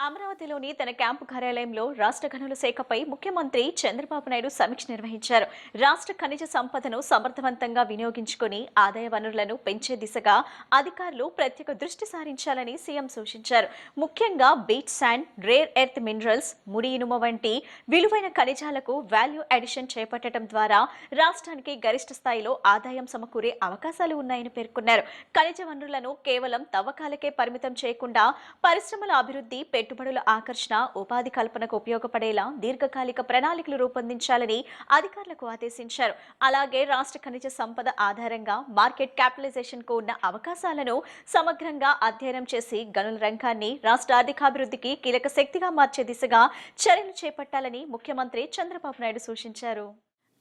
అమరావతిలోని తన క్యాంపు కార్యాలయంలో రాష్ట్ర గనుల శాఖపై ముఖ్యమంత్రి చంద్రబాబు నాయుడు సమీక్ష నిర్వహించారు. రాష్ట్ర ఖనిజ సంపదను సమర్థవంతంగా వినియోగించుకుని ఆదాయ వనరులను పెంచే దిశగా అధికారులు ప్రత్యేక దృష్టి సారించాలని సీఎం సూచించారు. ముఖ్యంగా beach sand, rare earth minerals, ముడి ఇనుమ వంటి విలువైన ఖనిజాలకు వాల్యూ అడిషన్ చేపట్టడం ద్వారా రాష్ట్రానికి గరిష్ట స్థాయిలో ఆదాయం సమకూరే అవకాశాలు ఉన్నాయని పేర్కొన్నారు. ఖనిజ వనరులను కేవలం తవ్వకాలకే పరిమితం చేయకుండా పరిశ్రమల అభివృద్ధి, పెట్టుబడుల ఆకర్షణ, ఉపాధి కల్పనకు ఉపయోగపడేలా దీర్ఘకాలిక ప్రణాళికలు రూపొందించాలని అధికారులకు ఆదేశించారు. అలాగే రాష్ట్ర ఖనిజ సంపద ఆధారంగా మార్కెట్ క్యాపిటలైజేషన్ కు ఉన్న అవకాశాలను సమగ్రంగా అధ్యయనం చేసి గనుల రంగాన్ని రాష్ట్ర ఆర్థికాభివృద్ధికి కీలక శక్తిగా మార్చే దిశగా చర్యలు చేపట్టాలని ముఖ్యమంత్రి చంద్రబాబు నాయుడు సూచించారు.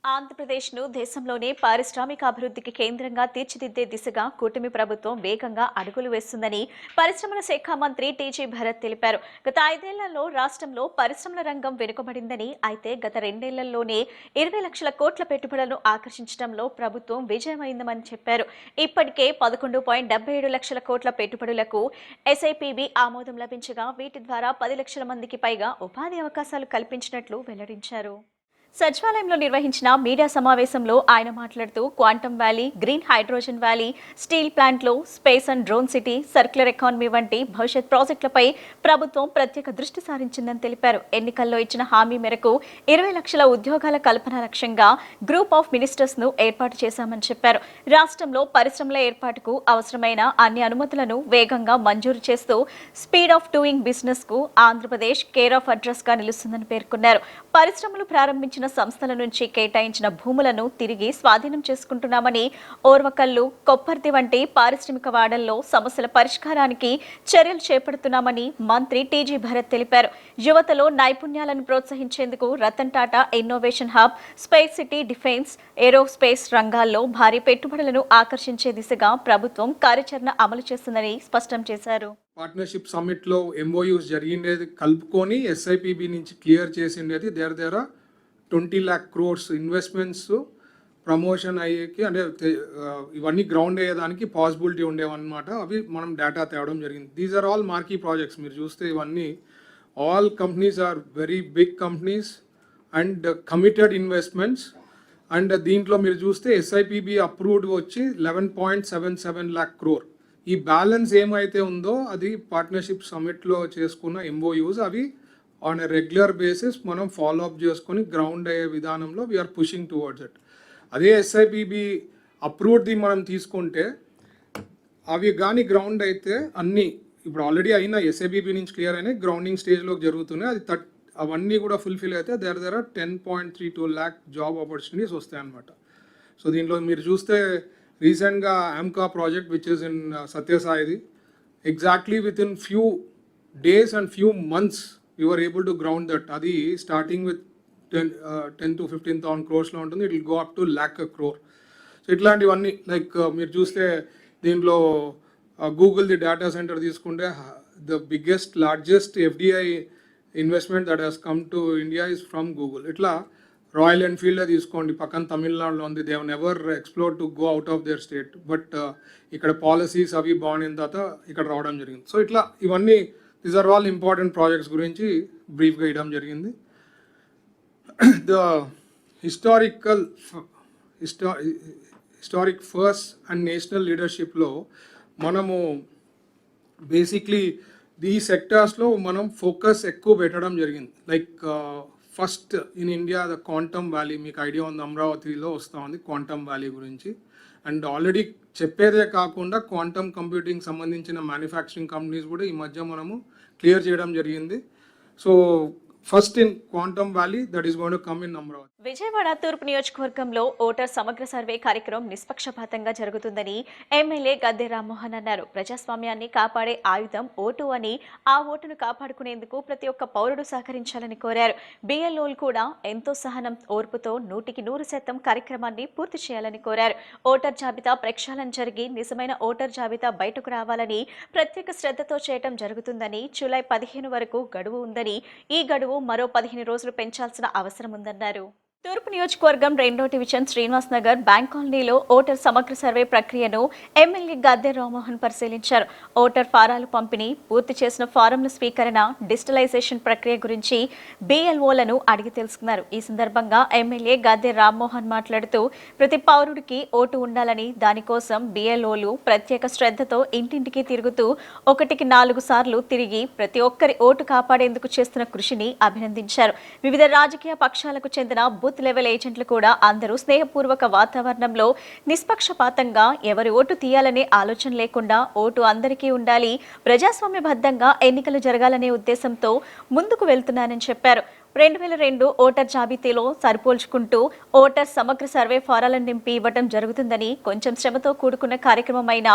ఆంధ్రప్రదేశ్ను దేశంలోనే పారిశ్రామిక అభివృద్ధికి కేంద్రంగా తీర్చిదిద్దే దిశగా కూటమి ప్రభుత్వం వేగంగా అడుగులు వేస్తుందని పరిశ్రమల శాఖ మంత్రి టీజీ భరత్ తెలిపారు. గత 5 ఏళ్లలో రాష్ట్రంలో పరిశ్రమల రంగం వెనుకబడిందని, అయితే గత 2 ఏళ్లలోనే 20 లక్షల కోట్ల పెట్టుబడులను ఆకర్షించడంలో ప్రభుత్వం విజయమైందని చెప్పారు. ఇప్పటికే 11.77 లక్షల కోట్ల పెట్టుబడులకు ఎస్ఐపిబి ఆమోదం లభించగా వీటి ద్వారా 10 లక్షల మందికి పైగా ఉపాధి అవకాశాలు కల్పించినట్లు వెల్లడించారు. సచివాలయంలో నిర్వహించిన మీడియా సమావేశంలో ఆయన మాట్లాడుతూ quantum valley, green hydrogen valley, steel ప్లాంట్లు, space and drone city, circular economy వంటి భవిష్యత్ ప్రాజెక్టులపై ప్రభుత్వం ప్రత్యేక దృష్టి సారించిందని తెలిపారు. ఎన్నికల్లో ఇచ్చిన హామీ మేరకు 20 లక్షల ఉద్యోగాల కల్పన లక్ష్యంగా గ్రూప్ ఆఫ్ మినిస్టర్స్ ను ఏర్పాటు చేశామని చెప్పారు. రాష్ట్రంలో పరిశ్రమల ఏర్పాటుకు అవసరమైన అన్ని అనుమతులను వేగంగా మంజూరు చేస్తూ స్పీడ్ ఆఫ్ డూయింగ్ బిజినెస్ కు ఆంధ్రప్రదేశ్ కేర్ ఆఫ్ అడ్రస్ గా నిలుస్తుందని పేర్కొన్నారు. పరిశ్రమలు ప్రారంభించిన సంస్థల నుంచి కేటాయించిన భూములను తిరిగి స్వాధీనం చేసుకుంటున్నామని, ఓర్వకల్లు, కొప్పర్తి వంటి పారిశ్రామిక వాడల్లో సమస్యల పరిష్కారానికి చర్యలు చేపడుతున్నామని మంత్రి టీజీ భరత్ తెలిపారు. యువతలో నైపుణ్యాలను ప్రోత్సహించేందుకు Ratan Tata innovation hub, space city, defence, aerospace రంగాల్లో భారీ పెట్టుబడులను ఆకర్షించే దిశగా ప్రభుత్వం కార్యాచరణ అమలు చేస్తుందని స్పష్టం చేశారు. పార్ట్నర్షిప్ సమ్మిట్లో ఎంఓయూస్ జరిగిండేది కలుపుకొని ఎస్ఐపిబి నుంచి క్లియర్ చేసిండేది దగ్గర 20 lakh crores ఇన్వెస్ట్మెంట్స్ ప్రమోషన్ అయ్యేకి, అంటే ఇవన్నీ గ్రౌండ్ అయ్యేదానికి పాసిబిలిటీ ఉండేవన్నమాట. అవి మనం డేటా తేవడం జరిగింది. These are all marquee projects. మీరు చూస్తే ఇవన్నీ all companies are very big companies and committed investments. And దీంట్లో మీరు చూస్తే ఎస్ఐపిబి అప్రూవ్డ్ వచ్చి 11.77 lakh crore. ఈ బ్యాలెన్స్ ఏమైతే ఉందో అది పార్ట్నర్షిప్ సమ్మిట్లో చేసుకున్న ఎంఓయూస్. అవి ఆన్ ఎ రెగ్యులర్ బేసిస్ మనం ఫాలో అప్ చేసుకొని గ్రౌండ్ అయ్యే విధానంలో వీఆర్ పుషింగ్ టువర్డ్స్ ఇట్. అదే ఎస్ఐపిబి అప్రూవ్డ్ది మనం తీసుకుంటే అవి కానీ గ్రౌండ్ అయితే అన్నీ ఇప్పుడు ఆల్రెడీ అయినా ఎస్ఐపిబి నుంచి క్లియర్ అయినాయి, గ్రౌండింగ్ స్టేజ్లోకి జరుగుతున్నాయి. అది అవన్నీ కూడా ఫుల్ఫిల్ అయితే దగ్గర 10.32 lakh జాబ్ ఆపర్చునిటీస్ వస్తాయి అన్నమాట. సో దీంట్లో మీరు చూస్తే రీసెంట్గా AMCA project which is in సత్యసాయిది, exactly with in few days and few months you are able to ground that. అది స్టార్టింగ్ విత్ 10 to 15,000 crores లో ఉంటుంది. It will go up to 1,00,000 crore. So ఇట్లాంటివన్నీ like మీరు చూస్తే దీంట్లో గూగుల్ది data centre తీసుకుంటే the biggest largest FDI investment that has come to India is from Google. ఇట్లా రాయల్ ఎన్ఫీల్డే తీసుకోండి, పక్కన తమిళనాడులో ఉంది. They have never explore to go out of their state, but ఇక్కడ పాలసీస్ అవి బాగున్న తర్వాత ఇక్కడ రావడం జరిగింది. సో ఇట్లా ఇవన్నీ these are all important projects గురించి బ్రీఫ్గా ఇవ్వడం జరిగింది. The historic first and national లీడర్షిప్లో మనము బేసిక్లీ ఈ సెక్టార్స్లో మనం ఫోకస్ ఎక్కువ పెట్టడం జరిగింది. Like first in India the quantum valley, మీకు ఐడియా ఉంది, అమరావతిలో వస్తూ ఉంది క్వాంటమ్ వ్యాలీ గురించి. అండ్ ఆల్రెడీ చెప్పేదే కాకుండా క్వాంటమ్ కంప్యూటింగ్ సంబంధించిన మ్యానుఫ్యాక్చరింగ్ కంపెనీస్ కూడా ఈ మధ్య మనము క్లియర్ చేయడం జరిగింది. So first in quantum valley that is going to come in Amaravati. Vijayawada తూర్పు నియోజకవర్గంలో ఓటర్ సమగ్ర సర్వే కార్యక్రమం నిష్పక్షపాతంగా జరుగుతుందని ఎమ్మెల్యే గద్దె రామ్మోహన్ అన్నారు. ప్రజాస్వామ్యాన్ని కాపాడే ఆయుధం ఓటు అని, ఆ ఓటును కాపాడుకునేందుకు ప్రతి ఒక్క పౌరుడు సహకరించాలని కోరారు. బిఎల్ఓలు కూడా ఎంతో సహనం, ఓర్పుతో 100% కార్యక్రమాన్ని పూర్తి చేయాలని కోరారు. ఓటర్ జాబితా ప్రక్షాళన జరిగి నిజమైన ఓటర్ జాబితా బయటకు రావాలని ప్రత్యేక శ్రద్ధతో చేయడం జరుగుతుందని, జూలై 15 వరకు గడువు ఉందని, ఈ గడువు మరో 15 రోజులు పెంచాల్సిన అవసరం ఉందన్నారు. తూర్పు నియోజకవర్గం 2వ డివిజన్ శ్రీనివాస్ నగర్ బ్యాంక్ కాలనీలో ఓటర్ సమగ్ర సర్వే ప్రక్రియను ఎమ్మెల్యే గద్దె రామ్మోహన్ పరిశీలించారు. ఓటర్ ఫారాలు పంపిణీ, పూర్తి చేసిన ఫారంల స్వీకరణ, డిజిటలైజేషన్ ప్రక్రియ గురించి BLOలను అడిగి తెలుసుకున్నారు. ఈ సందర్భంగా ఎమ్మెల్యే గద్దె రామ్మోహన్ మాట్లాడుతూ ప్రతి పౌరుడికి ఓటు ఉండాలని, దానికోసం BLOలు ప్రత్యేక శ్రద్ధతో ఇంటింటికి తిరుగుతూ 1కి 4 సార్లు తిరిగి ప్రతి ఒక్కరి ఓటు కాపాడేందుకు చేస్తున్న కృషిని అభినందించారు. వివిధ రాజకీయ పక్షాలకు చెందిన బూత్ లెవెల్ ఏజెంట్లు కూడా అందరూ స్నేహపూర్వక వాతావరణంలో నిష్పక్షపాతంగా ఎవరి ఓటు తీయాలనే ఆలోచన లేకుండా ఓటు అందరికీ ఉండాలి, ప్రజాస్వామ్యబద్ధంగా ఎన్నికలు జరగాలనే ఉద్దేశంతో ముందుకు వెళ్తున్నానని చెప్పారు. 2002 ఓటర్ జాబితాలో సరిపోల్చుకుంటూ ఓటర్ సమగ్ర సర్వే ఫారాలను నింపి ఇవ్వడం జరుగుతుందని, కొంచెం శ్రమతో కూడుకున్న కార్యక్రమమైన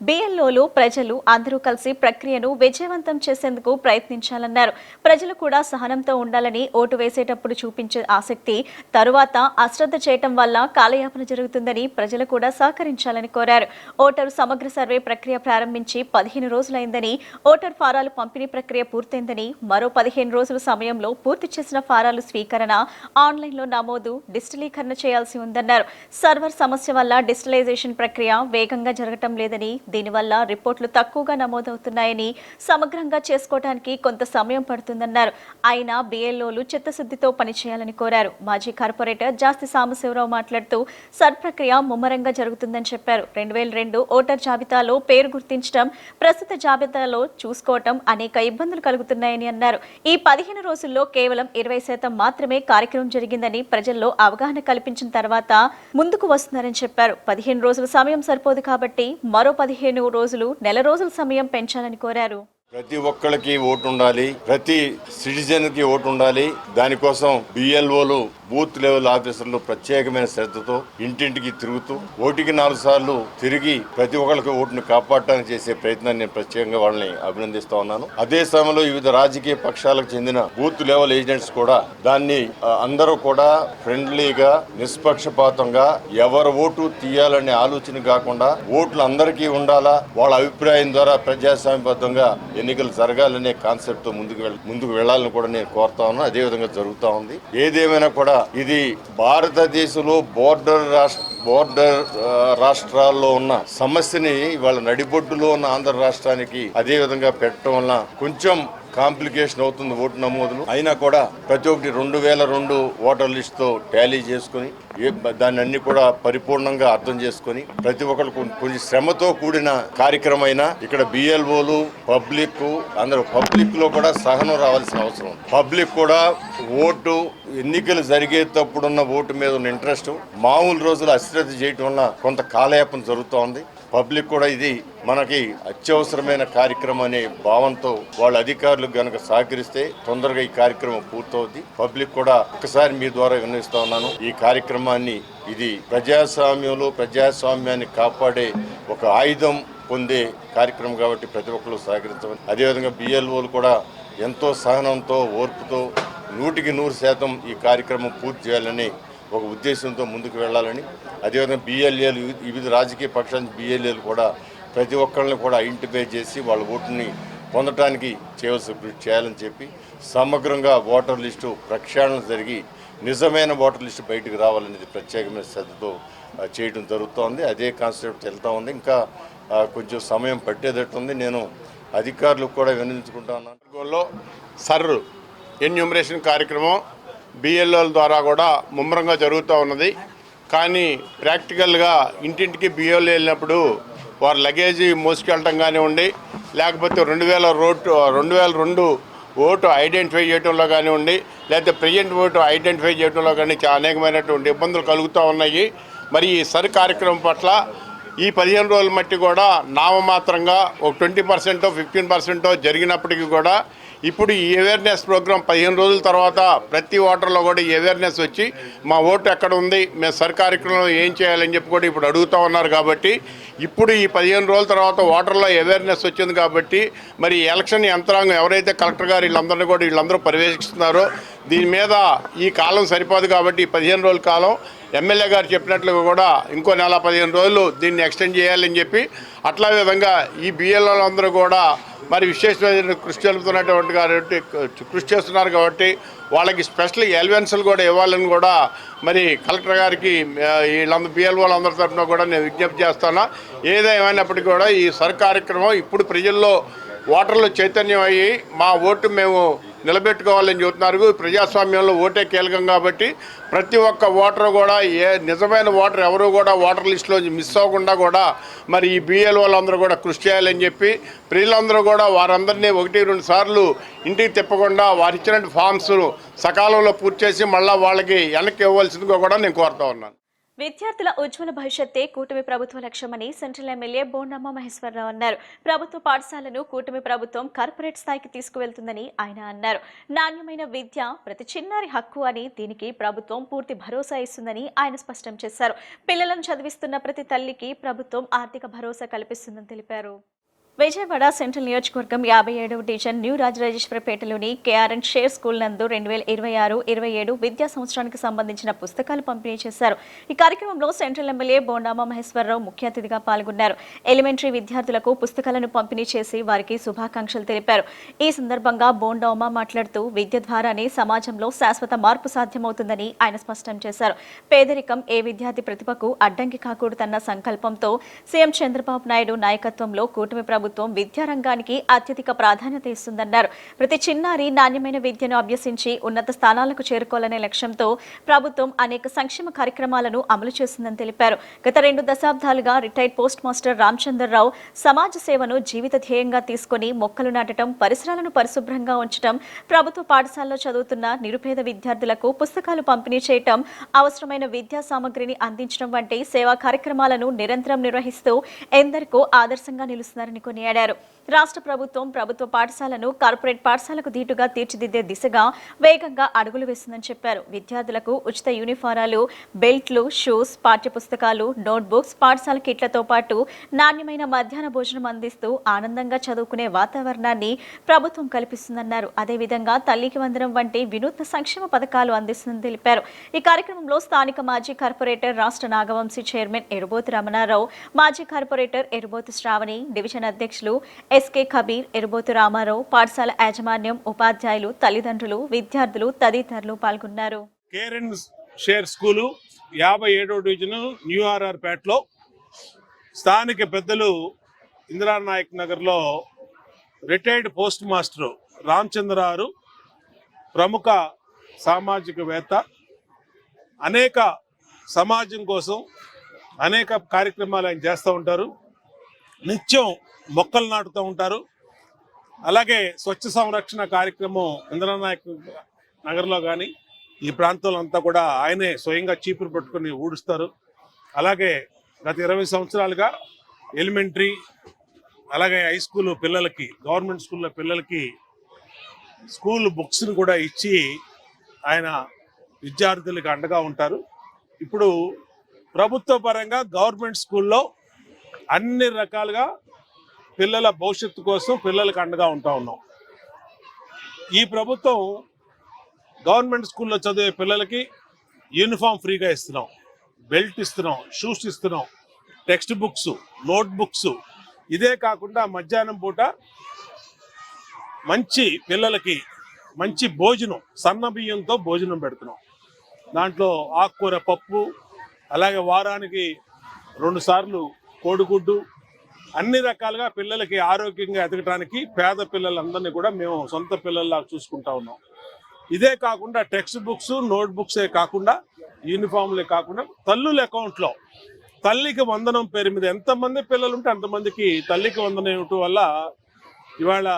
BLOలు ప్రజలు అందరూ కలిసి ప్రక్రియను విజయవంతం చేసేందుకు ప్రయత్నించాలన్నారు. ప్రజలు కూడా సహనంతో ఉండాలని, ఓటు వేసేటప్పుడు చూపించే ఆసక్తి తరువాత అశ్రద్ధ చేయటం వల్ల కాలయాపన జరుగుతుందని ప్రజలు కూడా సహకరించాలని కోరారు. ఓటరు సమగ్ర సర్వే ప్రక్రియ ప్రారంభించి 15 రోజులైందని, ఓటర్ ఫారాలు పంపిణీ ప్రక్రియ పూర్తయిందని, మరో 15 రోజుల సమయంలో పూర్తి చేసిన ఫారాలు స్వీకరణ, ఆన్లైన్లో నమోదు, డిజిటలీకరణ చేయాల్సి ఉందన్నారు. సర్వర్ సమస్య వల్ల డిజిటలైజేషన్ ప్రక్రియ వేగంగా జరగటం లేదని, దీనివల్ల రిపోర్టులు తక్కువగా నమోదవుతున్నాయని, సమగ్రంగా చేసుకోవడానికి కొంత సమయం పడుతుందన్నారు. అయినా BLOలు చిత్తశుద్ధితో పనిచేయాలని కోరారు. మాజీ కార్పొరేటర్ జాస్తి సాంబశివరావు మాట్లాడుతూ సర్ ప్రక్రియ ముమ్మరంగా జరుగుతుందని చెప్పారు. 2002 ఓటర్ జాబితాలో పేరు గుర్తించడం, ప్రస్తుత జాబితాలో చూసుకోవటం అనేక ఇబ్బందులు కలుగుతున్నాయని అన్నారు. ఈ 15 రోజుల్లో కేవలం 20% మాత్రమే కార్యక్రమం జరిగిందని, ప్రజల్లో అవగాహన కల్పించిన తర్వాత ముందుకు వస్తున్నారని చెప్పారు. 15 రోజుల సమయం సరిపోదు కాబట్టి మరో 15 రోజులు, నెల రోజుల సమయం పెంచాలని కోరారు. ప్రతి ఒక్కరికి ఓటు ఉండాలి, ప్రతి సిటిజన్ కి ఓటు ఉండాలి. దానికోసం BLOలు బూత్ లెవెల్ ఆఫీసర్లు ప్రత్యేకమైన శ్రద్ధతో ఇంటింటికి తిరుగుతూ 1కి 4 సార్లు తిరిగి ప్రతి ఒక్కరికి ఓటును కాపాడటానికి చేసే ప్రయత్నాన్ని నేను ప్రత్యేకంగా వాళ్ళని అభినందిస్తా ఉన్నాను. అదే సమయంలో వివిధ రాజకీయ పక్షాలకు చెందిన బూత్ లెవెల్ ఏజెంట్స్ కూడా దాన్ని అందరూ కూడా ఫ్రెండ్లీగా, నిష్పక్షపాతంగా ఎవరు ఓటు తీయాలనే ఆలోచన కాకుండా ఓట్లు అందరికీ ఉండాలా, వాళ్ళ అభిప్రాయం ద్వారా ప్రజాస్వామ్యబద్ధంగా ఎన్నికలు జరగాలనే కాన్సెప్ట్ తో ముందుకు వెళ్లాలని కూడా నేను కోరుతా ఉన్నాను. అదే విధంగా జరుగుతా ఉంది. ఏదేమైనా కూడా ఇది భారతదేశంలో బోర్డర్ రాష్ట్రాల్లో ఉన్న సమస్యని వాళ్ళ నడిబొడ్డులో ఉన్న ఆంధ్ర రాష్ట్రానికి అదే విధంగా పెట్టడం వల్ల కొంచెం కాంప్లికేషన్ అవుతుంది ఓటు నమోదులు. అయినా కూడా ప్రతి ఒక్కటి 2002 ఓటర్ లిస్ట్ తో టాలీ చేసుకుని దాన్ని అన్ని కూడా పరిపూర్ణంగా అర్థం చేసుకుని ప్రతి ఒక్కరు కొంచెం శ్రమతో కూడిన కార్యక్రమం అయినా ఇక్కడ BLOలు, పబ్లిక్ అందరూ పబ్లిక్ లో కూడా సహనం రావాల్సిన అవసరం. పబ్లిక్ కూడా ఓటు ఎన్నికలు జరిగేటప్పుడున్న ఓటు మీద ఉన్న ఇంట్రెస్ట్ మామూలు రోజులు అశ్రద్ధ చేయటం వల్ల కొంత కాలయాపన జరుగుతూ ఉంది. పబ్లిక్ కూడా ఇది మనకి అత్యవసరమైన కార్యక్రమం అనే భావంతో వాళ్ళ అధికారులకు గనక సహకరిస్తే తొందరగా ఈ కార్యక్రమం పూర్తవుద్ది. పబ్లిక్ కూడా ఒక్కసారి మీ ద్వారా విన్నవిస్తా ఉన్నాను, ఈ కార్యక్రమాన్ని ఇది ప్రజాస్వామ్యాన్ని కాపాడే ఒక ఆయుధం పొందే కార్యక్రమం కాబట్టి ప్రతి ఒక్కరు సహకరించమని, అదేవిధంగా BLOలు కూడా ఎంతో సహనంతో, ఓర్పుతో 100కి 100% ఈ కార్యక్రమం పూర్తి చేయాలని ఒక ఉద్దేశంతో ముందుకు వెళ్ళాలని, అదేవిధంగా BLOలు వివిధ రాజకీయ పక్షానికి BLOలు కూడా ప్రతి ఒక్కరిని కూడా ఐడెంటిఫై చేసి వాళ్ళ ఓటుని పొందడానికి చేయవలసిన కృషి చేయాలని చెప్పి సమగ్రంగా ఓటర్ లిస్టు ప్రక్షాళన జరిగి నిజమైన ఓటర్ లిస్టు బయటకు రావాలనేది ప్రత్యేకమైన శ్రద్ధతో చేయడం జరుగుతోంది. అదే కాన్సెప్ట్ వెళ్తూ ఉంది. ఇంకా కొంచెం సమయం పట్టేటట్టుంది. నేను అధికారులకు కూడా విన్నవించుకుంటా ఉన్నాను. సర్ ఎన్యూమరేషన్ కార్యక్రమం BLOల ద్వారా కూడా ముమ్మరంగా జరుగుతూ ఉన్నది. కానీ ప్రాక్టికల్గా ఇంటింటికి BLO వెళ్ళినప్పుడు వారు లగేజీ మోసుకెళ్ళటం కానివ్వండి, లేకపోతే 2002 ఓటు ఐడెంటిఫై చేయడంలో కానివ్వండి, లేకపోతే ప్రెజెంట్ ఓటు ఐడెంటిఫై చేయడంలో కానీ అనేకమైనటువంటి ఇబ్బందులు కలుగుతూ ఉన్నాయి. మరి ఈ సర్ కార్యక్రమం పట్ల ఈ 15 రోజుల మట్టి కూడా నామమాత్రంగా ఒక 20% 15% జరిగినప్పటికీ కూడా ఇప్పుడు ఈ అవేర్నెస్ ప్రోగ్రాం 15 రోజుల తర్వాత ప్రతి ఓటర్లో కూడా ఈ అవేర్నెస్ వచ్చి మా ఓటు ఎక్కడ ఉంది, మేము సర్ కార్యక్రమంలో ఏం చేయాలని చెప్పి కూడా ఇప్పుడు అడుగుతూ ఉన్నారు. కాబట్టి ఇప్పుడు ఈ 15 రోజుల తర్వాత ఓటర్లో అవేర్నెస్ వచ్చింది కాబట్టి మరి ఎలక్షన్ యంత్రాంగం ఎవరైతే కలెక్టర్ గారు వీళ్ళందరినీ కూడా వీళ్ళందరూ పర్యవేక్షిస్తున్నారో దీని మీద ఈ కాలం సరిపోదు కాబట్టి ఈ 15 రోజుల కాలం ఎమ్మెల్యే గారు చెప్పినట్లుగా కూడా ఇంకో నెల 15 రోజులు దీన్ని ఎక్స్టెండ్ చేయాలని చెప్పి అట్లా విధంగా ఈ బిఎల్ఓలందరూ కూడా మరి విశేషమైన కృషి జరుపుతున్నటువంటి కాబట్టి కృషి చేస్తున్నారు కాబట్టి వాళ్ళకి స్పెషల్ ఎలివెన్స్లు కూడా ఇవ్వాలని కూడా మరి కలెక్టర్ గారికి వీళ్ళందరూ బిఎల్ఓలందరి తరఫున కూడా నేను విజ్ఞప్తి చేస్తున్నా. ఏదేమైనప్పటికీ కూడా ఈ కార్యక్రమం ఇప్పుడు ప్రజల్లో ఓటర్లు చైతన్యం అయ్యి మా ఓటు మేము నిలబెట్టుకోవాలని చెబుతున్నారు. ప్రజాస్వామ్యంలో ఓటే కీలకం కాబట్టి ప్రతి ఒక్క ఓటరు కూడా నిజమైన ఓటర్ ఎవరు కూడా ఓటర్ లిస్టులో మిస్ అవ్వకుండా కూడా మరి ఈ బిఎల్ఓలందరూ కూడా కృషి చేయాలని చెప్పి ప్రజలందరూ కూడా వారందరినీ 1-2 సార్లు ఇంటికి తిప్పకుండా వారు ఇచ్చినట్టు ఫామ్స్ సకాలంలో పూర్తి చేసి మళ్ళీ వాళ్ళకి వెనక్కి ఇవ్వాల్సిందిగా కూడా నేను కోరుతా ఉన్నాను. విద్యార్థుల ఉజ్వల భవిష్యత్తే కూటమి ప్రభుత్వ లక్ష్యమని సెంట్రల్ ఎమ్మెల్యే బోండమ్మ మహేశ్వరరావు అన్నారు. ప్రభుత్వ పాఠశాలను కూటమి ప్రభుత్వం కార్పొరేట్ స్థాయికి తీసుకువెళ్తుందని ఆయన అన్నారు. నాణ్యమైన విద్య ప్రతి చిన్నారి హక్కు అని దీనికి ప్రభుత్వం పూర్తి భరోసా ఇస్తుందని ఆయన స్పష్టం చేశారు. పిల్లలను చదివిస్తున్న ప్రతి తల్లికి ప్రభుత్వం ఆర్థిక భరోసా కల్పిస్తుందని తెలిపారు. విజయవాడ సెంట్రల్ నియోజకవర్గం 57వ division new రాజరాజేశ్వరపేటలోని KRN share school నందు 2026-27 విద్యా సంవత్సరానికి సంబంధించిన పుస్తకాలు పంపిణీ చేశారు. ఈ కార్యక్రమంలో సెంట్రల్ ఎమ్మెల్యే బోండామ మహేశ్వరరావు ముఖ్య అతిథిగా పాల్గొన్నారు. ఎలిమెంటరీ విద్యార్థులకు పుస్తకాలను పంపిణీ చేసి వారికి శుభాకాంక్షలు తెలిపారు. ఈ సందర్భంగా బోండామ మాట్లాడుతూ విద్య ద్వారానే సమాజంలో శాశ్వత మార్పు సాధ్యమవుతుందని ఆయన స్పష్టం చేశారు. పేదరికం ఏ విద్యార్థి ప్రతిభకు అడ్డంకి కాకూడదన్న సంకల్పంతో సీఎం చంద్రబాబు నాయుడు నాయకత్వంలో కూటమి ప్రభుత్వం విద్యారంగానికి అత్యధిక ప్రాధాన్యత ఇస్తుందన్నారు. ప్రతి చిన్నారి నాణ్యమైన విద్యను అభ్యసించి ఉన్నత స్థానాలకు చేరుకోవాలనే లక్ష్యంతో ప్రభుత్వం అనేక సంక్షేమ కార్యక్రమాలను అమలు చేస్తుందని తెలిపారు. గత 2 దశాబ్దాలుగా రిటైర్డ్ పోస్ట్ మాస్టర్ రామచంద్రరావు సమాజ సేవను జీవిత ధ్యేయంగా తీసుకుని మొక్కలు నాటడం, పరిసరాలను పరిశుభ్రంగా ఉంచడం, ప్రభుత్వ పాఠశాలలో చదువుతున్న నిరుపేద విద్యార్థులకు పుస్తకాలు పంపిణీ చేయడం, అవసరమైన విద్యా సామగ్రిని అందించడం వంటి సేవా కార్యక్రమాలను నిరంతరం నిర్వహిస్తూ ఎందరికో ఆదర్శంగా నిలుస్తున్నారని కొనియాడారు. రాష్ట్ర ప్రభుత్వం ప్రభుత్వ పాఠశాలను కార్పొరేట్ పాఠశాలకు ధీటుగా తీర్చిదిద్దే దిశగా వేగంగా అడుగులు వేస్తుందని చెప్పారు. విద్యార్థులకు ఉచిత యూనిఫారాలు, బెల్ట్లు, షూస్, పాఠ్యపుస్తకాలు, నోట్బుక్స్, పాఠశాల కిట్లతో పాటు నాణ్యమైన మధ్యాహ్న భోజనం అందిస్తూ ఆనందంగా చదువుకునే వాతావరణాన్ని ప్రభుత్వం కల్పిస్తుందన్నారు. అదేవిధంగా తల్లికి వందనం వంటి వినూత్న సంక్షేమ పథకాలు అందిస్తుందని తెలిపారు. ఈ కార్యక్రమంలో స్థానిక మాజీ కార్పొరేటర్ రాష్ట్ర నాగవంశీ చైర్మన్ ఎరుబోతు రమణారావు, మాజీ కార్పొరేటర్ ఎరుబోతు శ్రావణి, డివిజన్ అధ్యక్షులు ఎస్కే కబీర్, ఎరుబోతు రామారావు, పాఠశాల యాజమాన్యం, ఉపాధ్యాయులు, తల్లిదండ్రులు, విద్యార్థులు తదితరులు పాల్గొన్నారు. కేఆర్ఎన్ షేర్ స్కూలు 57వ డివిజన్ న్యూ ఆర్ఆర్ పేటలో స్థానిక పెద్దలు ఇందిరానాయక్ నగర్లో రిటైర్డ్ పోస్ట్ మాస్టర్ రామచంద్రరావు ప్రముఖ సామాజికవేత్త, అనేక సమాజం కోసం అనేక కార్యక్రమాలు ఆయన చేస్తూ ఉంటారు. నిత్యం మొక్కలు నాటుతూ ఉంటారు. అలాగే స్వచ్ఛ సంరక్షణ కార్యక్రమం ఇంద్రనాయక్ నగర్లో కానీ ఈ ప్రాంతంలో అంతా కూడా ఆయనే స్వయంగా చీపురు పట్టుకొని ఊడుస్తారు. అలాగే గత 20 సంవత్సరాలుగా ఎలిమెంటరీ అలాగే హై స్కూల్ పిల్లలకి, గవర్నమెంట్ స్కూల్లో పిల్లలకి స్కూల్ బుక్స్ని కూడా ఇచ్చి ఆయన విద్యార్థులకు అండగా ఉంటారు. ఇప్పుడు ప్రభుత్వ పరంగా గవర్నమెంట్ స్కూల్లో అన్ని రకాలుగా పిల్లల భవిష్యత్తు కోసం పిల్లలకు అండగా ఉంటా ఉన్నాం. ఈ ప్రభుత్వం గవర్నమెంట్ స్కూల్లో చదివే పిల్లలకి యూనిఫామ్ ఫ్రీగా ఇస్తున్నాం, బెల్ట్ ఇస్తున్నాం, షూస్ ఇస్తున్నాం, టెక్స్ట్ బుక్స్, నోట్ బుక్స్. ఇదే కాకుండా మధ్యాహ్నం పూట మంచి పిల్లలకి మంచి భోజనం, సన్న బియ్యంతో భోజనం పెడుతున్నాం. దాంట్లో ఆకుకూర పప్పు, అలాగే వారానికి 2 సార్లు కోడిగుడ్డు, అన్ని రకాలుగా పిల్లలకి ఆరోగ్యంగా ఎదగడానికి పేద పిల్లలందరినీ కూడా మేము సొంత పిల్లల్లా చూసుకుంటా ఉన్నాం. ఇదే కాకుండా టెక్స్ట్ బుక్స్, నోట్ బుక్సే కాకుండా యూనిఫామ్లే కాకుండా తల్లుల అకౌంట్లో తల్లికి వందనం పేరు మీద ఎంతమంది పిల్లలు ఉంటే అంతమందికి తల్లికి వందనం ఇవ్వటం వల్ల ఇవాళ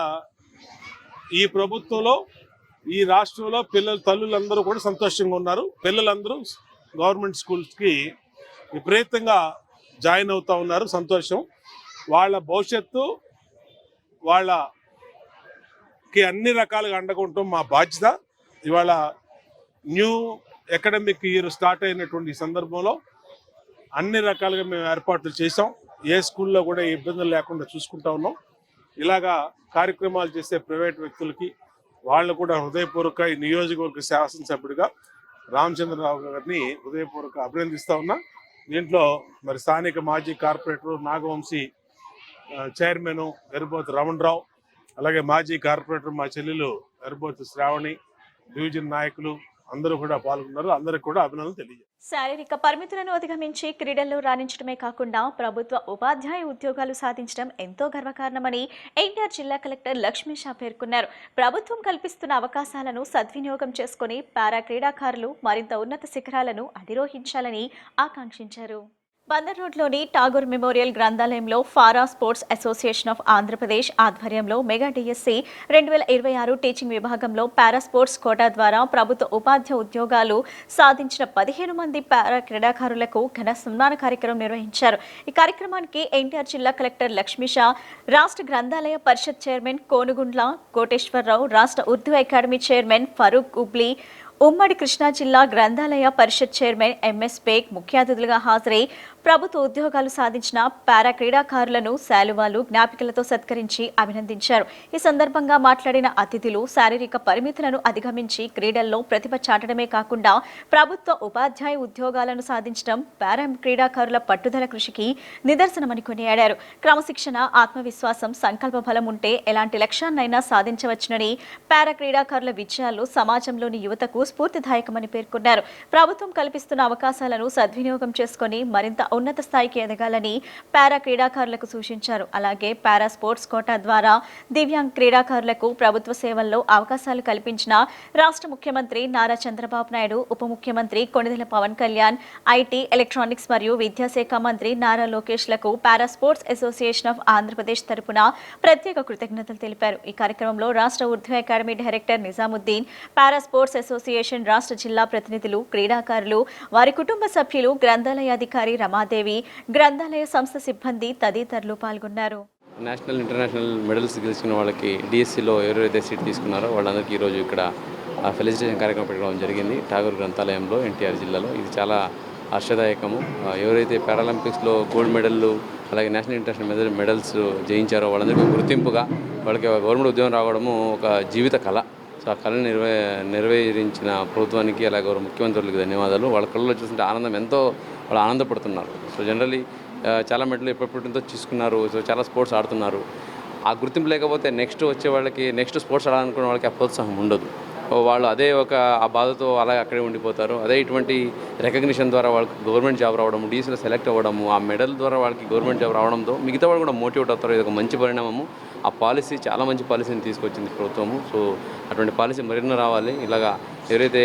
ఈ ప్రభుత్వంలో ఈ రాష్ట్రంలో తల్లులందరూ కూడా సంతోషంగా ఉన్నారు. పిల్లలందరూ గవర్నమెంట్ స్కూల్స్కి విపరీతంగా జాయిన్ అవుతూ ఉన్నారు. సంతోషం. వాళ్ళ భవిష్యత్తు, వాళ్ళకి అన్ని రకాలుగా అండకుంటాం మా బాధ్యత. ఇవాళ న్యూ అకాడమిక్ ఇయర్ స్టార్ట్ అయినటువంటి సందర్భంలో అన్ని రకాలుగా మేము ఏర్పాట్లు చేసాం. ఏ స్కూల్లో కూడా ఇబ్బందులు లేకుండా చూసుకుంటా ఉన్నాం. ఇలాగా కార్యక్రమాలు చేసే ప్రైవేట్ వ్యక్తులకి వాళ్ళు కూడా హృదయపూర్వక ఈ నియోజకవర్గ శాసనసభ్యుడిగా రామచంద్రరావు గారిని హృదయపూర్వక అభినందిస్తా ఉన్నా. దీంట్లో మరి స్థానిక మాజీ కార్పొరేటర్ నాగవంశీ చైర్మన్ ఎరుబోతు రమణరావు, అలాగే మాజీ కార్పొరేటర్ మా చెల్లెలు ఎరుబోతు శ్రావణి, డివిజన్ నాయకులు అందరూ కూడా పాల్గొన్నారు. అందరికి కూడా అభినందనలు తెలియజేస్తారు. శారీరక పరిమితులను అధిగమించి క్రీడల్లో రాణించడమే కాకుండా ప్రభుత్వ ఉపాధ్యాయ ఉద్యోగాలు సాధించడం ఎంతో గర్వకారణమని ఎన్టీఆర్ జిల్లా కలెక్టర్ లక్ష్మీషా పేర్కొన్నారు. ప్రభుత్వం కల్పిస్తున్న అవకాశాలను సద్వినియోగం చేసుకుని పారా క్రీడాకారులు మరింత ఉన్నత శిఖరాలను అధిరోహించాలని ఆకాంక్షించారు. బందర్ రోడ్లోని ఠాగూర్ మెమోరియల్ గ్రంథాలయంలో para sports association of Andhra Pradesh ఆధ్వర్యంలో మెగా డిఎస్సి 2026 టీచింగ్ విభాగంలో పారా స్పోర్ట్స్ కోటా ద్వారా ప్రభుత్వ ఉపాధ్యాయ ఉద్యోగాలు సాధించిన 15 మంది పారా క్రీడాకారులకు ఘన సన్మాన కార్యక్రమం నిర్వహించారు. ఈ కార్యక్రమానికి ఎన్టీఆర్ జిల్లా కలెక్టర్ లక్ష్మీషా, రాష్ట్ర గ్రంథాలయ పరిషత్ చైర్మన్ కోనుగుండ్ల కోటేశ్వరరావు, రాష్ట్ర ఉర్దూ అకాడమీ చైర్మన్ ఫరూక్ ఉబ్లీ, ఉమ్మడి కృష్ణా జిల్లా గ్రంథాలయ పరిషత్ చైర్మన్ ఎంఎస్ బేగ్ ముఖ్య అతిథులుగా హాజరై ప్రభుత్వ ఉద్యోగాలు సాధించిన పారా క్రీడాకారులను శాలువాలు, జ్ఞాపికలతో సత్కరించి అభినందించారు. ఈ సందర్భంగా మాట్లాడిన అతిథులు శారీరక పరిమితులను అధిగమించి క్రీడల్లో ప్రతిభ చాటడమే కాకుండా ప్రభుత్వ ఉపాధ్యాయ ఉద్యోగాలను సాధించడం పారా క్రీడాకారుల పట్టుదల కృషికి నిదర్శనమని కొనియాడారు. క్రమశిక్షణ, ఆత్మవిశ్వాసం, సంకల్ప బలం ఉంటే ఎలాంటి లక్ష్యాన్నైనా సాధించవచ్చునని, పారా క్రీడాకారుల విజయాలు సమాజంలోని యువతకు స్ఫూర్తిదాయకమని పేర్కొన్నారు. ప్రభుత్వం కల్పిస్తున్న అవకాశాలను సద్వినియోగం చేసుకుని మరింత ఉన్నత స్థాయికి ఎదగాలని పారా క్రీడాకారులకు సూచించారు. అలాగే పారా స్పోర్ట్స్ కోటా ద్వారా దివ్యాంగ్ క్రీడాకారులకు ప్రభుత్వ సేవల్లో అవకాశాలు కల్పించిన రాష్ట్ర ముఖ్యమంత్రి నారా చంద్రబాబు నాయుడు, ఉప ముఖ్యమంత్రి కొణిదెల పవన్ కళ్యాణ్, ఐటీ, ఎలక్ట్రానిక్స్ మరియు విద్యాశాఖ మంత్రి నారా లోకేష్లకు para sports association of Andhra Pradesh తరపున ప్రత్యేక కృతజ్ఞతలు తెలిపారు. ఈ కార్యక్రమంలో రాష్ట్ర Urdu academy director Nizamuddin, para sports association రాష్ట్ర జిల్లా ప్రతినిధులు, క్రీడాకారులు, వారి కుటుంబ సభ్యులు, గ్రంథాలయాధికారి రమాదేవి, గ్రంథాలయ సంస్థ సిబ్బంది తదితరులు పాల్గొన్నారు. నేషనల్, ఇంటర్నేషనల్ మెడల్స్ గెలిచిన వాళ్ళకి డిఎస్సిలో ఎవరైతే సీట్ తీసుకున్నారో వాళ్ళందరికీ ఈరోజు ఇక్కడ ఫెలిసిటేషన్ కార్యక్రమం పెట్టడం జరిగింది ఠాగూర్ గ్రంథాలయంలో, ఎన్టీఆర్ జిల్లాలో. ఇది చాలా హర్షదాయకము. ఎవరైతే పారాలింపిక్స్లో గోల్డ్ మెడల్లు, అలాగే నేషనల్, ఇంటర్నేషనల్ మెడల్స్ జయించారో వాళ్ళందరికీ గుర్తింపుగా వాళ్ళకి గవర్నమెంట్ ఉద్యోగం రావడము ఒక జీవిత కళ. సో ఆ కళను నెరవేరించిన ప్రభుత్వానికి, అలాగే గౌరవ ముఖ్యమంత్రులకు ధన్యవాదాలు. వాళ్ళ కళ్ళలో చూస్తుంటే ఆనందం, ఎంతో వాళ్ళు ఆనందపడుతున్నారు. సో జనరల్లీ చాలా మెడలు ఎప్పటితో తీసుకున్నారు. సో చాలా స్పోర్ట్స్ ఆడుతున్నారు. ఆ గుర్తింపు లేకపోతే నెక్స్ట్ వచ్చే వాళ్ళకి, నెక్స్ట్ స్పోర్ట్స్ ఆడాలనుకునే వాళ్ళకి ఆ ప్రోత్సాహం ఉండదు. వాళ్ళు అదే ఆ బాధతో అలాగే అక్కడే ఉండిపోతారు. అదే ఇటువంటి రికగ్నిషన్ ద్వారా వాళ్ళకి గవర్నమెంట్ జాబ్ రావడం, డీసీలో సెలెక్ట్ అవ్వడము, ఆ మెడల్ ద్వారా వాళ్ళకి గవర్నమెంట్ జాబ్ రావడంతో మిగతా వాళ్ళు కూడా మోటివేట్ అవుతారు. ఇది ఒక మంచి పరిణామము. ఆ పాలసీ చాలా మంచి పాలసీని తీసుకొచ్చింది ప్రభుత్వము. సో అటువంటి పాలసీ మరిన్ని రావాలి. ఇలాగా ఎవరైతే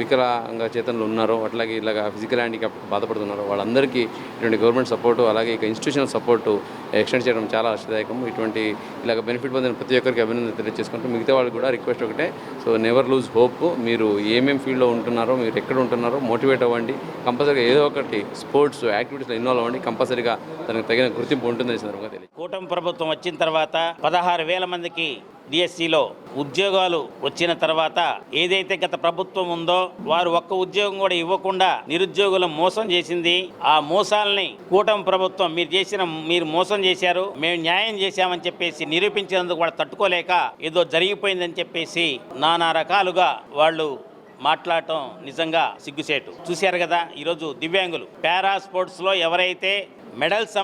వికలాంగ చేతనలు ఉన్నారో, అట్లాగే ఇలాగ ఫిజికల్ హ్యాండిక్యాప్ బాధపడుతున్నారో వాళ్ళందరికీ ఇటువంటి గవర్నమెంట్ సపోర్టు, అలాగే ఇక ఇన్స్టిట్యూషనల్ సపోర్టు ఎక్స్టెండ్ చేయడం చాలా ఆశ్చర్యదాయకం. ఇటువంటి ఇలాగ బెనిఫిట్ పొందిన ప్రతి ఒక్కరికి అభినందన తెలియజేసుకుంటూ మిగతా వాళ్ళకి కూడా రిక్వెస్ట్ ఒకటే, సో నెవర్ లూజ్ హోప్. మీరు ఏమేమి ఫీల్డ్లో ఉంటున్నారో, మీరు ఎక్కడ ఉంటున్నారో మోటివేట్ అవ్వండి. కంపల్సరీగా ఏదో ఒకటి స్పోర్ట్స్ యాక్టివిటీస్లో ఇన్వాల్వ్ అవ్వండి. కంపల్సరీగా దానికి తగిన గుర్తింపు ఉంటుందని సందర్భంగా తెలియదు. కూటమి ప్రభుత్వం వచ్చిన తర్వాత 16,000 మందికి డిఎస్సిలో ఉద్యోగాలు వచ్చిన తర్వాత ఏదైతే గత ప్రభుత్వం ఉందో వారు ఒక్క ఉద్యోగం కూడా ఇవ్వకుండా నిరుద్యోగులను మోసం చేసింది. ఆ మోసాలని కూటమి ప్రభుత్వం మీరు మోసం చేశారు, మేము న్యాయం చేశామని చెప్పేసి నిరూపించినందుకు కూడా తట్టుకోలేక ఏదో జరిగిపోయిందని చెప్పేసి నానా రకాలుగా వాళ్ళు మాట్లాడటం నిజంగా సిగ్గుసేటు. చూశారు కదా, ఈరోజు దివ్యాంగులు పారా స్పోర్ట్స్లో ఎవరైతే మెడల్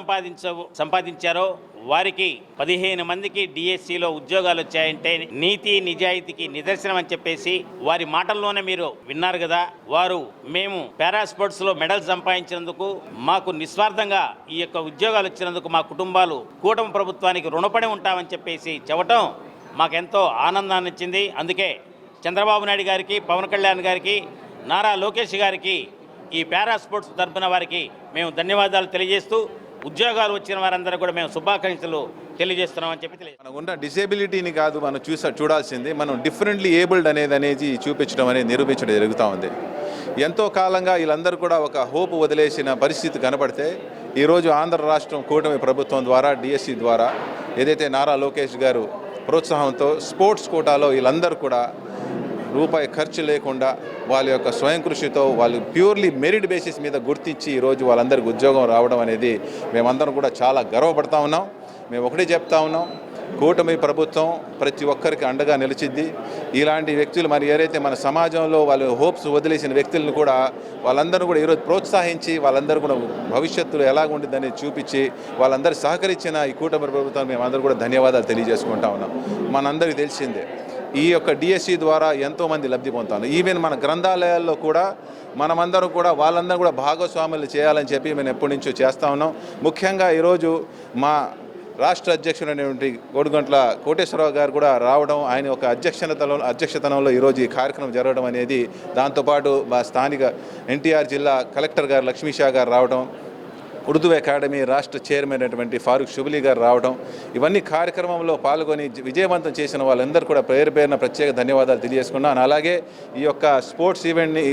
సంపాదించారో వారికి 15 మందికి డిఎస్సిలో ఉద్యోగాలు వచ్చాయంటే నీతి నిజాయితీకి నిదర్శనం అని చెప్పేసి వారి మాటల్లోనే మీరు విన్నారు కదా. వారు మేము పారా స్పోర్ట్స్లో మెడల్ సంపాదించినందుకు, మాకు నిస్వార్థంగా ఈ యొక్క ఉద్యోగాలు వచ్చినందుకు మా కుటుంబాలు కూటమి ప్రభుత్వానికి రుణపడి ఉంటామని చెప్పేసి చెప్పటం మాకెంతో ఆనందాన్ని ఇచ్చింది. అందుకే చంద్రబాబు నాయుడు గారికి, పవన్ కళ్యాణ్ గారికి, నారా లోకేష్ గారికి, ఈ పారా స్పోర్ట్స్ తరఫున వారికి మేము ధన్యవాదాలు తెలియజేస్తూ ఉద్యోగాలు వచ్చిన వారందరూ కూడా మేము శుభాకాంక్షలు తెలియజేస్తున్నామని చెప్పి మనకు ఉన్న డిసేబిలిటీని కాదు మనం చూడాల్సింది, మనం డిఫరెంట్లీ ఏబుల్డ్ అనేది చూపించడం అనేది నిరూపించడం జరుగుతూ ఉంది. ఎంతో కాలంగా వీళ్ళందరూ కూడా ఒక హోప్ వదిలేసిన పరిస్థితి కనబడితే ఈరోజు ఆంధ్ర రాష్ట్రం కూటమి ప్రభుత్వం ద్వారా డిఎస్సి ద్వారా ఏదైతే నారా లోకేష్ గారు ప్రోత్సాహంతో స్పోర్ట్స్ కోటాలో వీళ్ళందరూ కూడా రూపాయి ఖర్చు లేకుండా వాళ్ళ యొక్క స్వయం కృషితో వాళ్ళు ప్యూర్లీ మెరిట్ బేసిస్ మీద గుర్తించి ఈరోజు వాళ్ళందరికీ ఉద్యోగం రావడం అనేది మేమందరం కూడా చాలా గర్వపడతా ఉన్నాం. మేము ఒకటే చెప్తా ఉన్నాం, కూటమి ప్రభుత్వం ప్రతి ఒక్కరికి అండగా నిలిచింది. ఇలాంటి వ్యక్తులు మరి ఏదైతే మన సమాజంలో వాళ్ళు హోప్స్ వదిలేసిన వ్యక్తులను కూడా వాళ్ళందరూ కూడా ఈరోజు ప్రోత్సహించి వాళ్ళందరూ కూడా భవిష్యత్తులో ఎలా ఉంటుందని చూపించి వాళ్ళందరూ సహకరించిన ఈ కూటమి ప్రభుత్వం మేమందరూ కూడా ధన్యవాదాలు తెలియజేసుకుంటా ఉన్నాం. మనందరికీ తెలిసిందే ఈ యొక్క డిఎస్సి ద్వారా ఎంతోమంది లబ్ధి పొందుతాను. ఈవెన్ మన గ్రంథాలయాల్లో కూడా మనమందరం కూడా వాళ్ళందరూ కూడా భాగస్వాములు చేయాలని చెప్పి మేము ఎప్పటి నుంచో చేస్తూ ఉన్నాం. ముఖ్యంగా ఈరోజు మా రాష్ట్ర అధ్యక్షుడైనటువంటి కోడిగంట్ల కోటేశ్వరరావు గారు కూడా రావడం, ఆయన ఒక అధ్యక్షతనంలో ఈరోజు ఈ కార్యక్రమం జరగడం అనేది, దాంతోపాటు మా స్థానిక ఎన్టీఆర్ జిల్లా కలెక్టర్ గారు లక్ష్మీషా గారు రావడం, ఉర్దూ అకాడమీ రాష్ట్ర చైర్మన్ అయినటువంటి ఫారూక్ షుబ్లీ గారు రావడం, ఇవన్నీ కార్యక్రమంలో పాల్గొని విజయవంతం చేసిన వాళ్ళందరూ కూడా పేరున ప్రత్యేక ధన్యవాదాలు తెలియజేసుకున్నాను. అలాగే ఈ యొక్క స్పోర్ట్స్ ఈవెంట్ని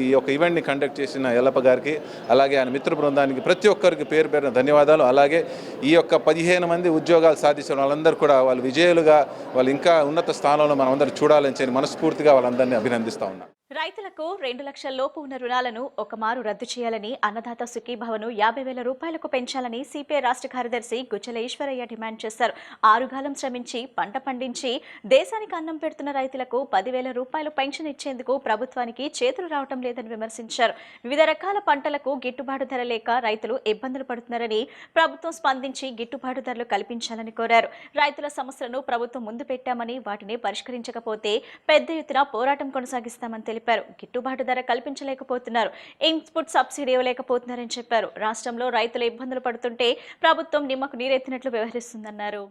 ఈ యొక్క ఈవెంట్ని కండక్ట్ చేసిన ఎల్లప్ప గారికి, అలాగే ఆయన మిత్ర బృందానికి ప్రతి ఒక్కరికి పేరున ధన్యవాదాలు. అలాగే ఈ యొక్క 15 మంది ఉద్యోగాలు సాధించిన వాళ్ళందరూ కూడా వాళ్ళు విజయులుగా వాళ్ళు ఇంకా ఉన్నత స్థానంలో మనం అందరూ చూడాలని చెప్పి మనస్ఫూర్తిగా వాళ్ళందరినీ అభినందిస్తూ ఉన్నాం. రైతులకు 2 లక్షల లోపు ఉన్న రుణాలను ఒకమారు రద్దు చేయాలని, అన్నదాత సుఖీభవను 50,000 రూపాయలకు పెంచాలని సిపిఐ రాష్ట్ర కార్యదర్శి గుజ్జల ఈశ్వరయ్య డిమాండ్ చేశారు. 6 కాలం శ్రమించి పంట పండించి దేశానికి అన్నం పెడుతున్న రైతులకు 10,000 రూపాయలు పెన్షన్ ఇచ్చేందుకు ప్రభుత్వానికి చేతులు రావటం లేదని విమర్శించారు. వివిధ రకాల పంటలకు గిట్టుబాటు ధర లేక రైతులు ఇబ్బందులు పడుతున్నారని, ప్రభుత్వం స్పందించి గిట్టుబాటు ధరలు కల్పించాలని కోరారు. రైతుల సమస్యలను ప్రభుత్వం ముందు పెట్టామని, వాటిని పరిష్కరించకపోతే పెద్ద ఎత్తున పోరాటం కొనసాగిస్తామని తెలిపారు. గిట్టుబాటు ధర కల్పించలేకపోతున్నారు, ఇన్పుట్ సబ్సిడీ ఇవ్వలేకపోతున్నారని చెప్పారు. రాష్ట్రంలో రైతులు ఇబ్బందులు పడుతుంటే ప్రభుత్వం నిమ్మకు నీరెత్తినట్లు వ్యవహరిస్తుందన్నారు.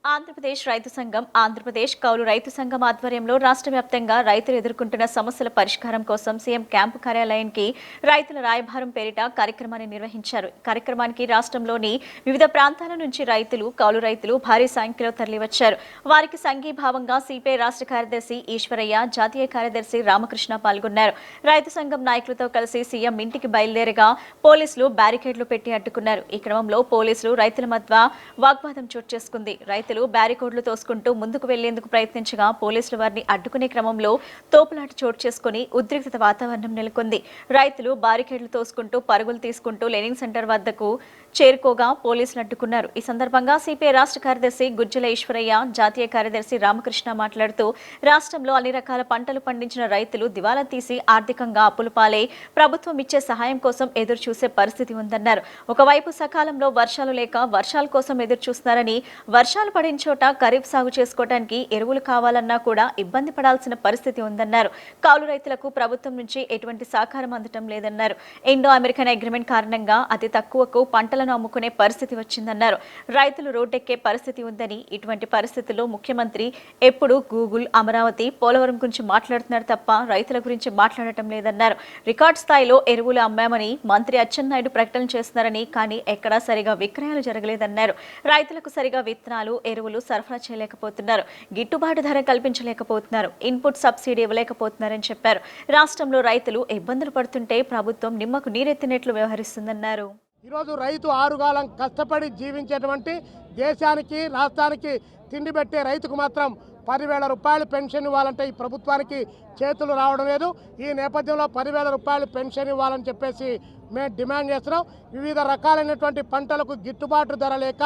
ఆంధ్రప్రదేశ్ రైతు సంఘం, ఆంధ్రప్రదేశ్ కౌలు రైతు సంఘం ఆధ్వర్యంలో రాష్ట్ర వ్యాప్తంగా రైతులు ఎదుర్కొంటున్న సమస్యల పరిష్కారం కోసం సీఎం క్యాంపు కార్యాలయానికి రైతుల రాయబారం పేరిట కార్యక్రమాన్ని నిర్వహించారు. కార్యక్రమానికి రాష్ట్రంలోని వివిధ ప్రాంతాల నుంచి రైతులు, కౌలు రైతులు భారీ సంఖ్యలో తరలివచ్చారు. వారికి సంఘీభావంగా సిపిఐ రాష్ట్ర కార్యదర్శి ఈశ్వరయ్య, జాతీయ కార్యదర్శి రామకృష్ణ పాల్గొన్నారు. రైతు సంఘం నాయకులతో కలిసి సీఎం ఇంటికి బయలుదేరగా పోలీసులు బ్యారికేడ్లు పెట్టి అడ్డుకున్నారు. ఈ క్రమంలో పోలీసులు రైతుల మధ్య వాగ్వాదం చోటు చేసుకుంది. రైతులు బ్యారికోడ్లు తోసుకుంటూ ముందుకు వెళ్లేందుకు ప్రయత్నించగా పోలీసులు వారిని అడ్డుకునే క్రమంలో తోపులాట చోటు చేసుకుని ఉద్రిక్తత వాతావరణం నెలకొంది. రైతులు బారికేడ్లు తోసుకుంటూ పరుగులు తీసుకుంటూ లెనిన్ సెంటర్ వద్దకు చేరుకోగా పోలీసులు అడ్డుకున్నారు. ఈ సందర్భంగా సిపిఐ రాష్ట్ర కార్యదర్శి గుజ్జల ఈశ్వరయ్య, జాతీయ కార్యదర్శి రామకృష్ణ మాట్లాడుతూ రాష్ట్రంలో అన్ని రకాల పంటలు పండించిన రైతులు దివాలా తీసి ఆర్థికంగా అప్పులు పాలై ప్రభుత్వం ఇచ్చే సహాయం కోసం ఎదురు చూసే పరిస్థితి ఉందన్నారు. ఒకవైపు సకాలంలో వర్షాలు లేక వర్షాల కోసం ఎదురు చూస్తున్నారని, వర్షాలు పడిన చోట ఖరీఫ్ సాగు చేసుకోవడానికి ఎరువులు కావాలన్నా కూడా ఇబ్బంది పడాల్సిన పరిస్థితి ఉందన్నారు. కౌలు రైతులకు ప్రభుత్వం నుంచి ఎటువంటి సహకారం అందటం లేదన్నారు. ఇండో అమెరికన్ అగ్రిమెంట్ కారణంగా అతి తక్కువకు పంటలను అమ్ముకునే పరిస్థితి వచ్చిందన్నారు. రైతులు రోడ్డెక్కే పరిస్థితి ఉందని, ఇటువంటి పరిస్థితుల్లో ముఖ్యమంత్రి ఎప్పుడు గూగుల్, అమరావతి, పోలవరం గురించి మాట్లాడుతున్నారు తప్ప రైతుల గురించి మాట్లాడటం లేదన్నారు. రికార్డ్ స్థాయిలో ఎరువులు అమ్మామని మంత్రి అచ్చెన్నాయుడు ప్రకటన చేస్తున్నారని, కానీ ఎక్కడా సరిగా విక్రయాలు జరగలేదన్నారు. రైతులకు సరిగా విత్తనాలు, ఎరువులు సరఫరా చేయలేకపోతున్నారు, గిట్టుబాటు ధర కల్పించలేకపోతున్నారు, ఇన్పుట్ సబ్సిడీ ఇవ్వలేకపోతున్నారని చెప్పారు. రాష్ట్రంలో రైతులు ఇబ్బందులు పడుతుంటే ప్రభుత్వం నిమ్మకు నీరెత్తినట్లు వ్యవహరిస్తుందన్నారు. ఈరోజు రైతు 6 కాలం కష్టపడి జీవించేటువంటి, దేశానికి రాష్ట్రానికి తిండి పెట్టే రైతుకు మాత్రం 10,000 రూపాయలు పెన్షన్ ఇవ్వాలంటే ఈ ప్రభుత్వానికి చేతులు రావడం లేదు. ఈ నేపథ్యంలో 10,000 రూపాయలు పెన్షన్ ఇవ్వాలని చెప్పేసి మేము డిమాండ్ చేస్తున్నాం. వివిధ రకాలైనటువంటి పంటలకు గిట్టుబాటు ధర లేక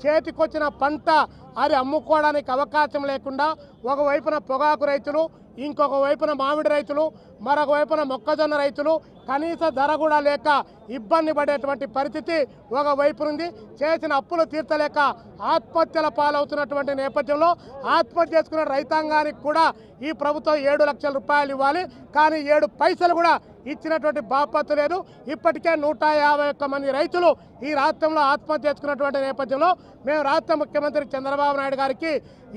చేతికొచ్చిన పంట అది అమ్ముకోవడానికి అవకాశం లేకుండా ఒకవైపున పొగాకు రైతులు, ఇంకొక వైపున మామిడి రైతులు, మరొక వైపున మొక్కజొన్న రైతులు కనీస ధర కూడా లేక ఇబ్బంది పడేటువంటి పరిస్థితి ఒకవైపు ఉంది. చేసిన అప్పులు తీర్చలేక ఆత్మహత్యల పాలవుతున్నటువంటి నేపథ్యంలో ఆత్మహత్య చేసుకున్న రైతాంగానికి కూడా ఈ ప్రభుత్వం 7 లక్షల రూపాయలు ఇవ్వాలి, కానీ 7 పైసలు కూడా ఇచ్చినటువంటి బాపత్తు లేదు. ఇప్పటికే 151 మంది రైతులు ఈ రాష్ట్రంలో ఆత్మహత్య చేసుకున్నటువంటి నేపథ్యంలో మేము రాష్ట్ర ముఖ్యమంత్రి చంద్రబాబు నాయుడు గారికి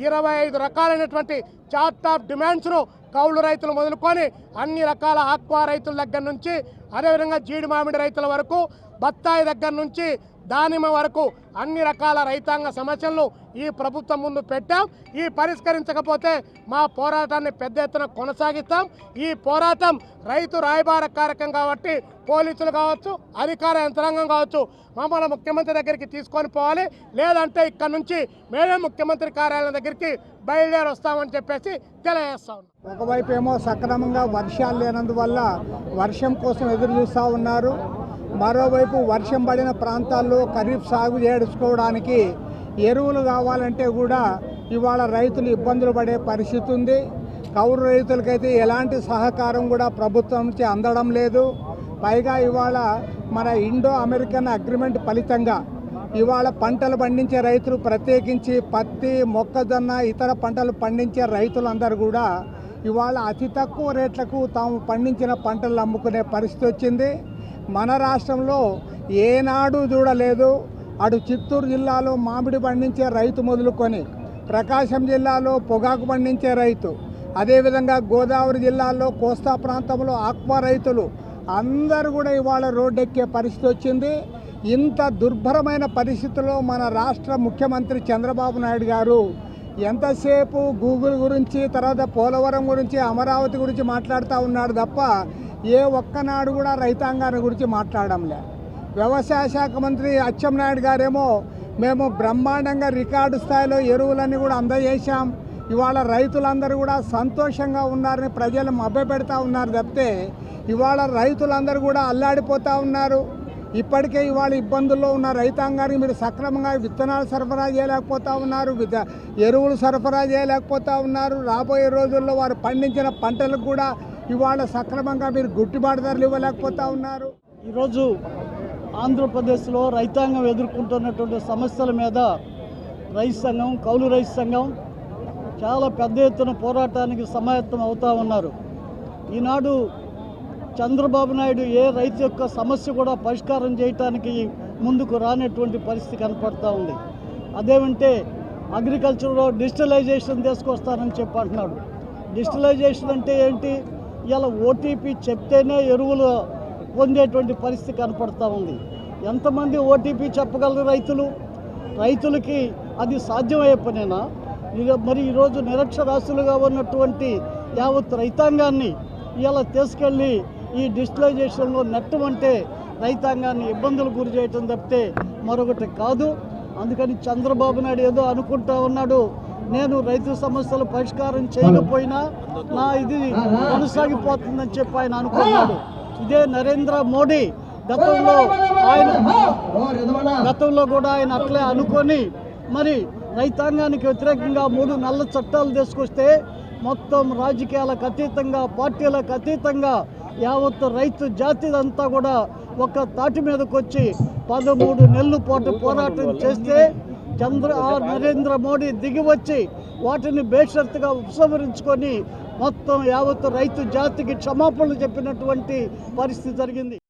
25 రకాలైనటువంటి చార్ట్ ఆఫ్ డిమాండ్స్ను కౌలు రైతులు మొదలుకొని అన్ని రకాల ఆక్వా రైతుల దగ్గర నుంచి, అదేవిధంగా జీడి మామిడి రైతుల వరకు, బత్తాయి దగ్గర నుంచి దానిమ్మ వరకు అన్ని రకాల రైతాంగ సమస్యలను ఈ ప్రభుత్వం ముందు పెట్టాం. ఈ పరిష్కరించకపోతే మా పోరాటాన్ని పెద్ద ఎత్తున కొనసాగిస్తాం. ఈ పోరాటం రైతు రాయబార కార్యక్రమం కాబట్టి పోలీసులు కావచ్చు, అధికార యంత్రాంగం కావచ్చు, మమ్మల్ని ముఖ్యమంత్రి దగ్గరికి తీసుకొని పోవాలి, లేదంటే ఇక్కడ నుంచి మేమే ముఖ్యమంత్రి కార్యాలయం దగ్గరికి బయలుదేరి వస్తామని చెప్పేసి తెలియజేస్తా ఉన్నాం. ఒకవైపు ఏమో సక్రమంగా వర్షాలు లేనందువల్ల వర్షం కోసం ఎదురు చూస్తూ ఉన్నారు. మరోవైపు వర్షం పడిన ప్రాంతాల్లో ఖరీఫ్ సాగు చేసుకోవడానికి ఎరువులు కావాలంటే కూడా ఇవాళ రైతులు ఇబ్బందులు పడే పరిస్థితి ఉంది. కౌలు రైతులకైతే ఎలాంటి సహకారం కూడా ప్రభుత్వం నుంచి అందడం లేదు. పైగా ఇవాళ మన ఇండో అమెరికన్ అగ్రిమెంట్ ఫలితంగా ఇవాళ పంటలు పండించే రైతులు, ప్రత్యేకించి పత్తి, మొక్కజొన్న, ఇతర పంటలు పండించే రైతులందరూ కూడా ఇవాళ అతి తక్కువ రేట్లకు తాము పండించిన పంటలు అమ్ముకునే పరిస్థితి వచ్చింది. మన రాష్ట్రంలో ఏనాడు చూడలేదు. అటు చిత్తూరు జిల్లాలో మామిడి పండించే రైతు మొదలుకొని ప్రకాశం జిల్లాలో పొగాకు పండించే రైతు, అదేవిధంగా గోదావరి జిల్లాలో కోస్తా ప్రాంతంలో ఆక్వా రైతులు అందరూ కూడా ఇవాళ రోడ్డెక్కే పరిస్థితి వచ్చింది. ఇంత దుర్భరమైన పరిస్థితుల్లో మన రాష్ట్ర ముఖ్యమంత్రి చంద్రబాబు నాయుడు గారు ఎంతసేపు గూగుల్ గురించి, తర్వాత పోలవరం గురించి, అమరావతి గురించి మాట్లాడుతూ ఉన్నాడు తప్ప ఏ ఒక్కనాడు కూడా రైతాంగాన్ని గురించి మాట్లాడడంలే. వ్యవసాయ శాఖ మంత్రి అచ్చెన్నాయుడు గారేమో మేము బ్రహ్మాండంగా రికార్డు స్థాయిలో ఎరువులన్నీ కూడా అందజేశాం, ఇవాళ రైతులందరూ కూడా సంతోషంగా ఉన్నారని ప్రజలు మభ్యపెడతా ఉన్నారు తప్పితే ఇవాళ రైతులందరూ కూడా అల్లాడిపోతూ ఉన్నారు. ఇప్పటికే ఇవాళ ఇబ్బందుల్లో ఉన్న రైతాంగానికి మీరు సక్రమంగా విత్తనాలు సరఫరా చేయలేకపోతూ ఉన్నారు, ఎరువులు సరఫరా చేయలేకపోతూ ఉన్నారు. రాబోయే రోజుల్లో వారు పండించిన పంటలకు కూడా ఇవాళ సక్రమంగా మీరు గిట్టుబాటు ధరలు ఇవ్వలేకపోతూ ఉన్నారు. ఈరోజు ఆంధ్రప్రదేశ్లో రైతాంగం ఎదుర్కొంటున్నటువంటి సమస్యల మీద రైతు సంఘం, కౌలు రైతు సంఘం చాలా పెద్ద ఎత్తున పోరాటానికి సమాయత్తం అవుతూ ఉన్నారు. ఈనాడు చంద్రబాబు నాయుడు ఏ రైతు యొక్క సమస్య కూడా పరిష్కారం చేయడానికి ముందుకు రానటువంటి పరిస్థితి కనపడుతూ ఉంది. అదేమంటే అగ్రికల్చర్లో డిజిటలైజేషన్ తీసుకొస్తానని చెప్పి అంటున్నాడు. డిజిటలైజేషన్ అంటే ఏంటి? ఇలా ఓటీపీ చెప్తేనే ఎరువులు పొందేటువంటి పరిస్థితి కనపడుతూ ఉంది. ఎంతమంది ఓటీపీ చెప్పగలరు రైతులు? రైతులకి అది సాధ్యమయ్యే పనేనా? మరి ఈరోజు నిరక్షరాస్యులుగా ఉన్నటువంటి యావత్ రైతాంగాన్ని ఇలా తీసుకెళ్ళి ఈ డిజిటలైజేషన్లో నెట్టమంటే రైతాంగాన్ని ఇబ్బందులు గురి చేయటం తప్పితే మరొకటి కాదు. అందుకని చంద్రబాబు నాయుడు ఏదో అనుకుంటా ఉన్నాడు, నేను రైతు సమస్యలు పరిష్కారం చేయకపోయినా నా ఇది కొనసాగిపోతుందని చెప్పి ఆయన అనుకున్నాడు. ఇదే నరేంద్ర మోడీ గతంలో కూడా ఆయన అట్లే అనుకొని మరి రైతాంగానికి వ్యతిరేకంగా 3 నల్ల చట్టాలు తీసుకొస్తే మొత్తం రాజకీయాలకు అతీతంగా, పార్టీలకు అతీతంగా యావత్ రైతు జాతి అంతా కూడా ఒక తాటి మీదకి వచ్చి 13 నెలల పాటు పోరాటం చేస్తే నరేంద్ర మోడీ దిగి వచ్చి వాటిని బేషరతుగా ఉపసంహరించుకొని మొత్తం యావత్ రైతు జాతికి క్షమాపణలు చెప్పినటువంటి పరిస్థితి జరిగింది.